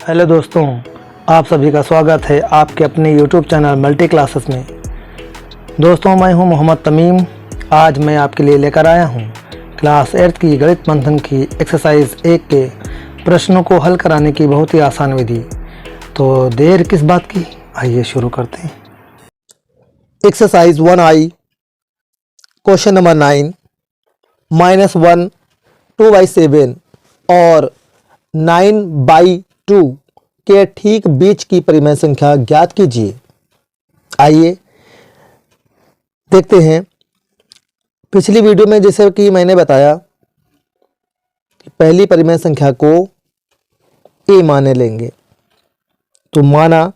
Hello दोस्तों, आप सभी का स्वागत है आपके अपने YouTube चैनल मल्टी क्लासेस में। दोस्तों, मैं हूं मोहम्मद तमीम। आज मैं आपके लिए लेकर आया हूं क्लास 8 की गणित मंथन की एक्सरसाइज 1 के प्रश्नों को हल कराने की बहुत ही आसान विधि। तो देर किस बात की, आइए शुरू करते हैं। एक्सरसाइज 1I क्वेश्चन नंबर 9 -1 2/7 और 9/2 के ठीक बीच की परिमेय संख्या ज्ञात कीजिए। आइए देखते हैं। पिछली वीडियो में जैसे कि मैंने बताया कि पहली परिमेय संख्या को a माने लेंगे, तो माना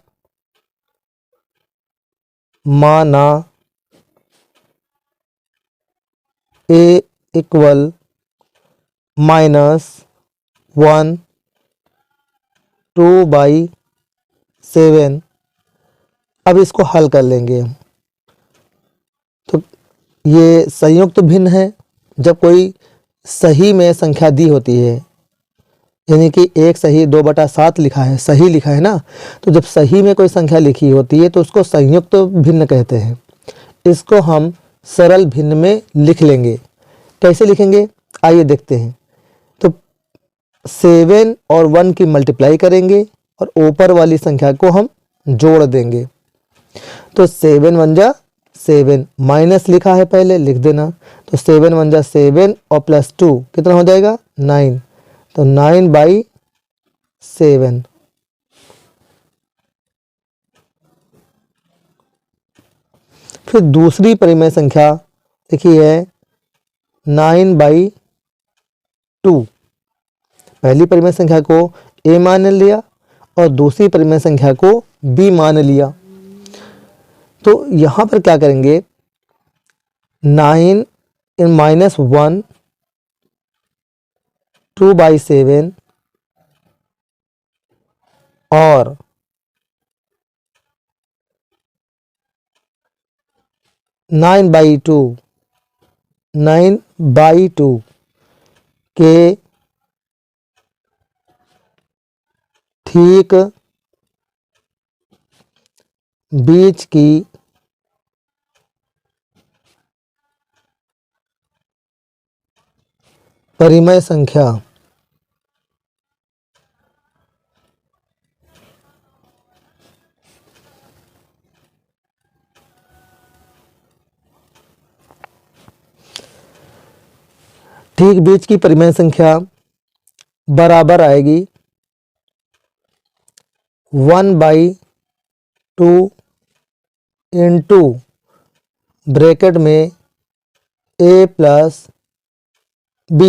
a इक्वल -1 2/7। अब इसको हल कर लेंगे हम। तो ये संयुक्त भिन्न है। जब कोई सही में संख्या दी होती है, यानी कि 1 सही 2/7 लिखा है, सही लिखा है ना, तो जब सही में कोई संख्या लिखी होती है तो उसको संयुक्त भिन्न कहते हैं। इसको हम सरल भिन्न में लिख लेंगे। कैसे लिखेंगे, आइए देखते हैं। तो 7 और 1 की मल्टीप्लाई करेंगे और ऊपर वाली संख्या को हम जोड़ देंगे। तो 7 1 जा 7, माइनस लिखा है पहले, लिख देना। तो 7 1 जा 7 और +2 कितना हो जाएगा 9। तो 9/7। फिर दूसरी परिमेय संख्या देखिए है 9/2। पहली परिमेय संख्या को a मान लिया और दूसरी परिमेय संख्या को b मान लिया। तो यहां पर क्या करेंगे, 9 -1 2/7 और 9/2 के ठीक बीच की परिमेय संख्या ठीक बीच की परिमेय संख्या बराबर आएगी 1/2 इंटू ब्रैकेट में a + b।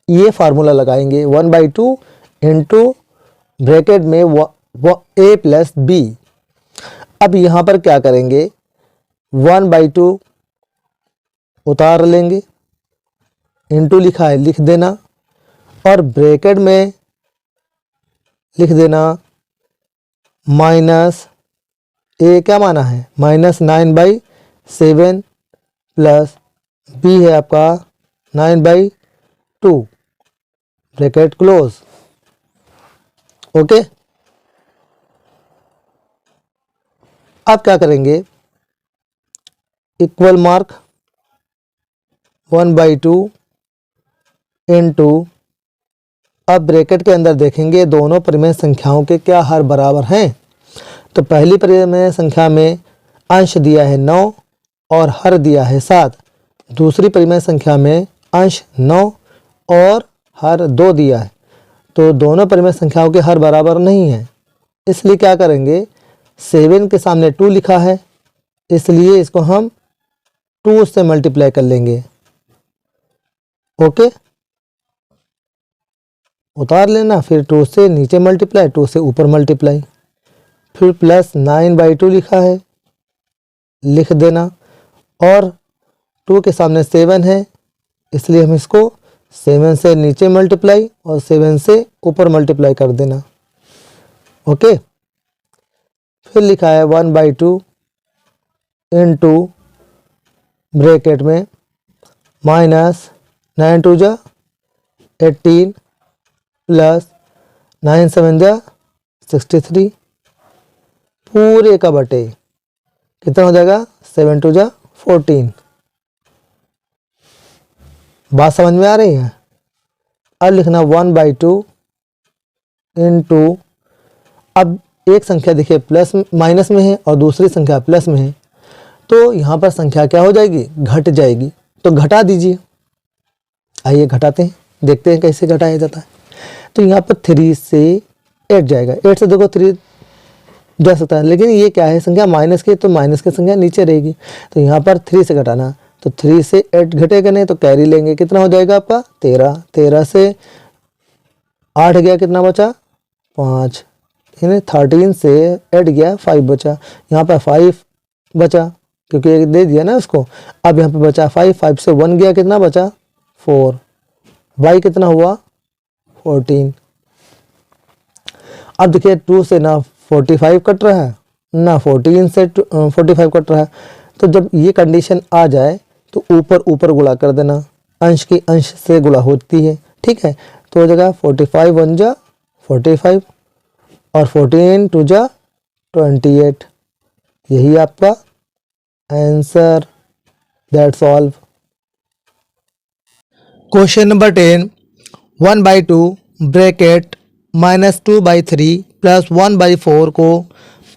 ये फार्मूला लगाएंगे 1/2 इंटू ब्रैकेट में a + b। अब यहाँ पर क्या करेंगे, 1/2 उतार लेंगे, इंटू लिखा है लिख देना, और ब्रैकेट में लिख देना माइनस a क्या माना है -9/7 प्लस b है आपका 9/2, ब्रैकेट क्लोज। ओके। अब क्या करेंगे, इक्वल मार्क 1/2 इंटू, अब ब्रैकेट के अंदर देखेंगे दोनों परिमेय संख्याओं के क्या हर बराबर हैं। तो पहली परिमेय संख्या में अंश दिया है 9 और हर दिया है 7। दूसरी परिमेय संख्या में अंश 9 और हर 2 दिया है। तो दोनों परिमेय संख्याओं के हर बराबर नहीं है, इसलिए क्या करेंगे, 7 के सामने 2 लिखा है, इसलिए इसको हम 2 से मल्टीप्लाई कर लेंगे। ओके, उतार लेना, फिर 2 से नीचे मल्टीप्लाई, 2 से ऊपर मल्टीप्लाई, फिर प्लस 9/2 लिखा है, लिख देना, और 2 के सामने 7 है, इसलिए हम इसको 7 से नीचे मल्टीप्लाई और 7 से ऊपर मल्टीप्लाई कर देना। ओके। फिर लिखा है 1/2 इंटू ब्रैकेट में -9 2 जा 18 प्लस 9 7 जा 63 पूरे का बटे कितना हो जाएगा 7 2 जा 14। बात समझ में आ रही है। अब लिखना 1/2 इंटू, अब एक संख्या देखिए प्लस माइनस में है और दूसरी संख्या प्लस में है, तो यहाँ पर संख्या क्या हो जाएगी, घट जाएगी। तो घटा दीजिए। आइए घटाते हैं, देखते हैं कैसे घटाया जाता है। तो यहाँ पर 3 से 8 जाएगा, 8 से देखो 3 जा सकता है, लेकिन ये क्या है संख्या माइनस की, तो माइनस की संख्या नीचे रहेगी। तो यहाँ पर 3 से घटाना, तो 3 से 8 घटेगा नहीं तो कैरी लेंगे, कितना हो जाएगा आपका 13। 13 से 8 गया, कितना बचा 5, यानी 13 से 8 गया 5 बचा। यहाँ पर 5 बचा क्योंकि एक दे दिया ना उसको। अब यहाँ पे बचा 5, 5 से 1 गया, कितना बचा 4, y कितना हुआ 14। अब देखिए 2 से ना 45 कट रहा है ना 14 से 45 कट रहा है। तो जब ये कंडीशन आ जाए तो ऊपर ऊपर गुणा कर देना, अंश की अंश से गुणा होती है, ठीक है। तो हो जाएगा 45 1 जा 45 और 14 2 जा 28। यही आपका answer, that's all. Question number 10, 1/2 bracket -2/3 plus 1/4 को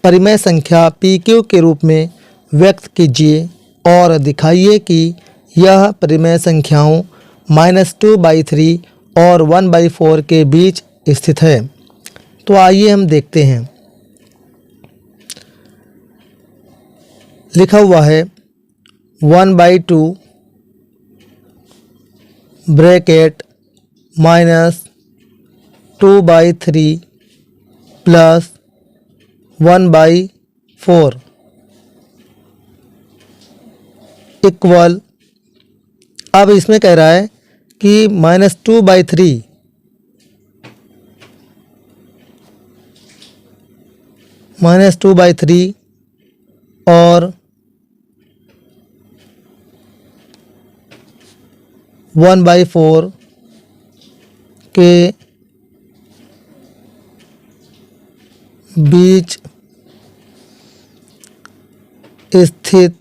परिमेय संख्या PQ के रूप में व्यक्त कीजिए और दिखाइए कि यह परिमेय संख्याओं -2/3 और 1/4 के बीच स्थित है। तो आइए हम देखते हैं। लिखा हुआ है 1/2 ब्रैकेट -2/3 प्लस 1/4 इक्वल, अब इसमें कह रहा है कि -2/3 और 1/4 के बीच स्थित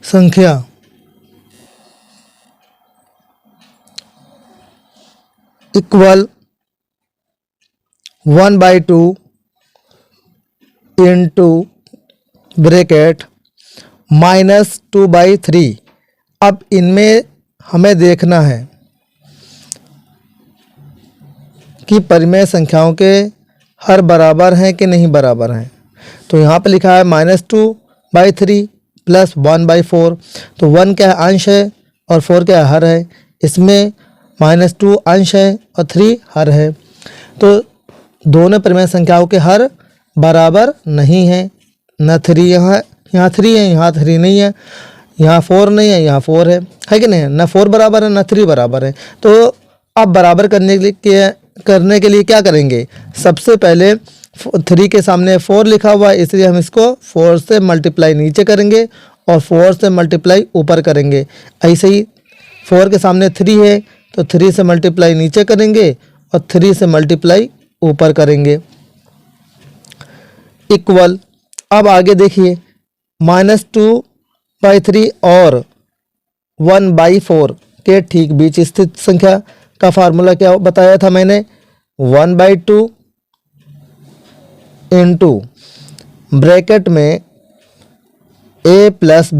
संख्या इक्वल 1/2 इंटू ब्रैकेट -2/3। अब इनमें हमें देखना है कि परिमेय संख्याओं के हर बराबर हैं कि नहीं बराबर हैं। तो यहाँ पे लिखा है -2/3 प्लस 1/4, तो 1 क्या है अंश है और 4 क्या है हर है। इसमें -2 अंश है और 3 हर है। तो दोनों परिमेय संख्याओं के हर बराबर नहीं है, न 3 यहाँ 3 है, यहाँ 3 नहीं है, यहाँ 4 नहीं है, यहाँ 4 है कि नहीं, न 4 बराबर है न 3 बराबर है। तो अब बराबर करने के लिए क्या करेंगे, सबसे पहले 3 के सामने 4 लिखा हुआ है, इसलिए हम इसको 4 से मल्टीप्लाई नीचे करेंगे और 4 से मल्टीप्लाई ऊपर करेंगे। ऐसे ही 4 के सामने 3 है तो 3 से मल्टीप्लाई नीचे करेंगे और 3 से मल्टीप्लाई ऊपर करेंगे इक्वल। अब आगे देखिए -2/3 और 1/4 के ठीक बीच स्थित संख्या का फार्मूला क्या बताया था मैंने, 1/2 इंटू ब्रैकेट में a प्लस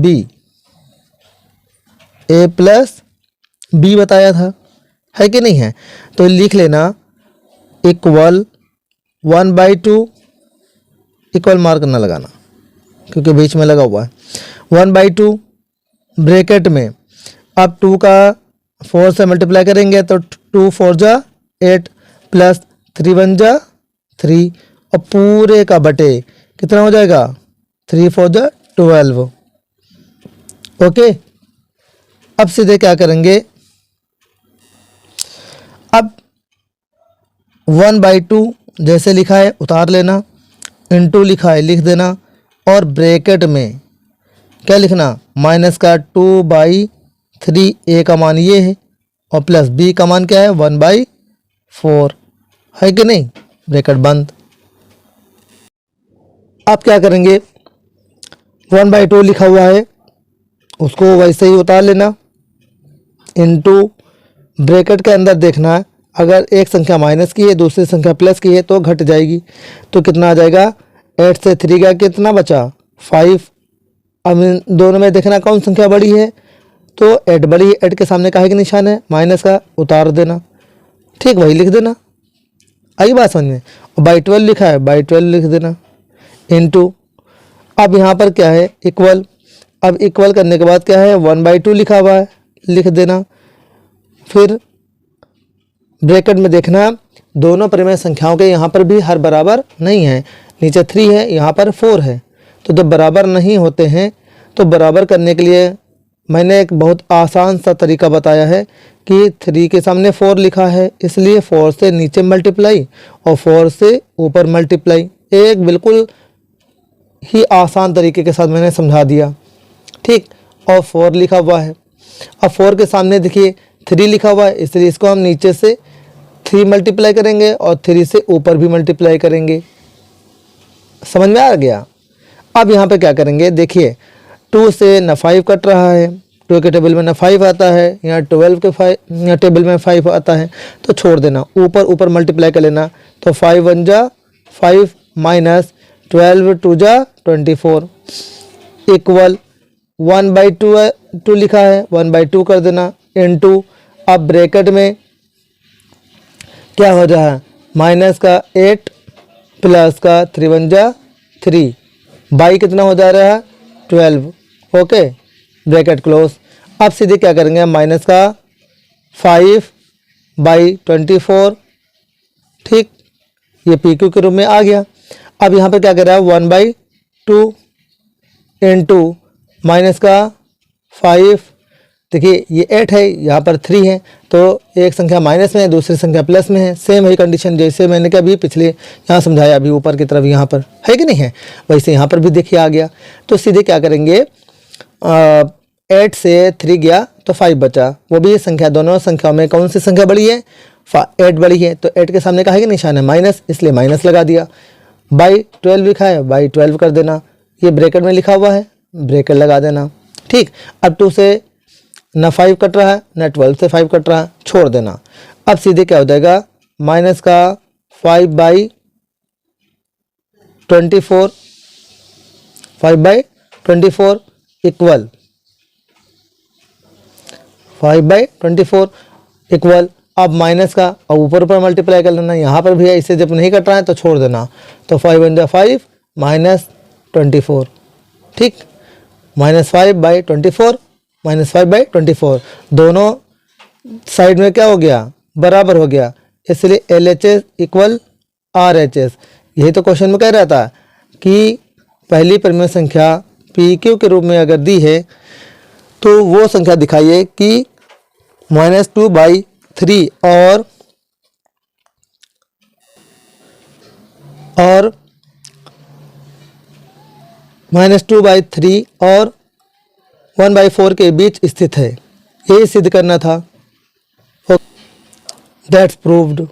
b बताया था, है कि नहीं है। तो लिख लेना इक्वल 1/2, इक्वल मार्क ना लगाना क्योंकि बीच में लगा हुआ है, 1/2 ब्रैकेट में, अब 2 का 4 से मल्टीप्लाई करेंगे तो 2 4 जा 8 प्लस 3 1 जा 3 और पूरे का बटे कितना हो जाएगा 3 4 जा 12। ओके, अब सीधे क्या करेंगे, अब 1/2 जैसे लिखा है उतार लेना, इंटू लिखा है लिख देना और ब्रैकेट में क्या लिखना, -2/3 3 a का मान ये है और प्लस b का मान क्या है 1/4 है कि नहीं, ब्रैकेट बंद। आप क्या करेंगे, 1/2 लिखा हुआ है उसको वैसे ही उतार लेना, इनटू ब्रैकेट के अंदर देखना है, अगर एक संख्या माइनस की है दूसरी संख्या प्लस की है तो घट जाएगी, तो कितना आ जाएगा 8 से 3 का कितना बचा 5। अब इन दोनों में देखना कौन संख्या बड़ी है, तो 8 बड़ी है, 8 के सामने काहे का निशान है माइनस का, उतार देना, ठीक वही लिख देना। आई बात समझ में। बाई 12 लिखा है बाई 12 लिख देना, इनटू अब यहाँ पर क्या है इक्वल, अब इक्वल करने के बाद क्या है 1/2 लिखा हुआ है लिख देना। फिर ब्रैकेट में देखना दोनों परिमेय संख्याओं के यहाँ पर भी हर बराबर नहीं है, नीचे 3 है यहाँ पर 4 है, तो जब बराबर नहीं होते हैं तो बराबर करने के लिए मैंने एक बहुत आसान सा तरीका बताया है कि 3 के सामने 4 लिखा है इसलिए 4 से नीचे मल्टीप्लाई और 4 से ऊपर मल्टीप्लाई, एक बिल्कुल ही आसान तरीके के साथ मैंने समझा दिया, ठीक। और 4 लिखा हुआ है, अब 4 के सामने देखिए 3 लिखा हुआ है इसलिए इसको हम नीचे से 3 मल्टीप्लाई करेंगे और 3 से ऊपर भी मल्टीप्लाई करेंगे, समझ में आ गया। अब यहाँ पे क्या करेंगे देखिए 2 से न 5 कट रहा है, 2 के टेबल में न 5 आता है, यहाँ 12 के 5 टेबल में 5 आता है तो छोड़ देना, ऊपर ऊपर मल्टीप्लाई कर लेना, तो 5 1 जा 5 माइनस 12 2 जा 24 इक्वल 1/2 लिखा है 1/2 कर देना, इनटू अब ब्रैकेट में क्या हो रहा है माइनस का 8 प्लस का 3 1 जा 3 बाई कितना हो जा रहा है 12, ओके ब्रैकेट क्लोज। अब सीधे क्या करेंगे माइनस का 5/24, ठीक, ये पी क्यू के रूप में आ गया। अब यहाँ पे क्या कर रहा है 1/2 इनटू माइनस का 5, देखिए ये 8 है यहाँ पर 3 है तो एक संख्या माइनस में है दूसरी संख्या प्लस में है, सेम है कंडीशन जैसे मैंने क्या अभी पिछले यहाँ समझाया, अभी ऊपर की तरफ यहाँ पर है कि नहीं है, वैसे यहाँ पर भी देखिए आ गया। तो सीधे क्या करेंगे 8 से 3 गया तो 5 बचा, वो भी संख्या दोनों संख्याओं में कौन सी संख्या बड़ी है 8 बड़ी है, तो 8 के सामने का है कि निशान है माइनस इसलिए माइनस लगा दिया, बाई 12 लिखा है बाई 12 कर देना, ये ब्रैकेट में लिखा हुआ है ब्रैकेट लगा देना, ठीक। अब 2 से न 5 कट रहा है न 12 से 5 कट रहा है, छोड़ देना। अब सीधे क्या हो जाएगा माइनस का 5/24 इक्वल 5/24 इक्वल, अब माइनस का अब ऊपर ऊपर मल्टीप्लाई कर लेना, यहाँ पर भी ऐसे जब नहीं कट रहा है तो छोड़ देना, तो 5 1 जा 5 माइनस 24, ठीक, -5/24 -5/24 दोनों साइड में क्या हो गया बराबर हो गया, इसलिए LHS इक्वल RHS। यही तो क्वेश्चन में कह रहा था कि पहली परिमेय संख्या PQ के रूप में अगर दी है तो वो संख्या दिखाइए कि -2/3 और -2/3 और 1/4 के बीच स्थित है, यही सिद्ध करना था। That's proved.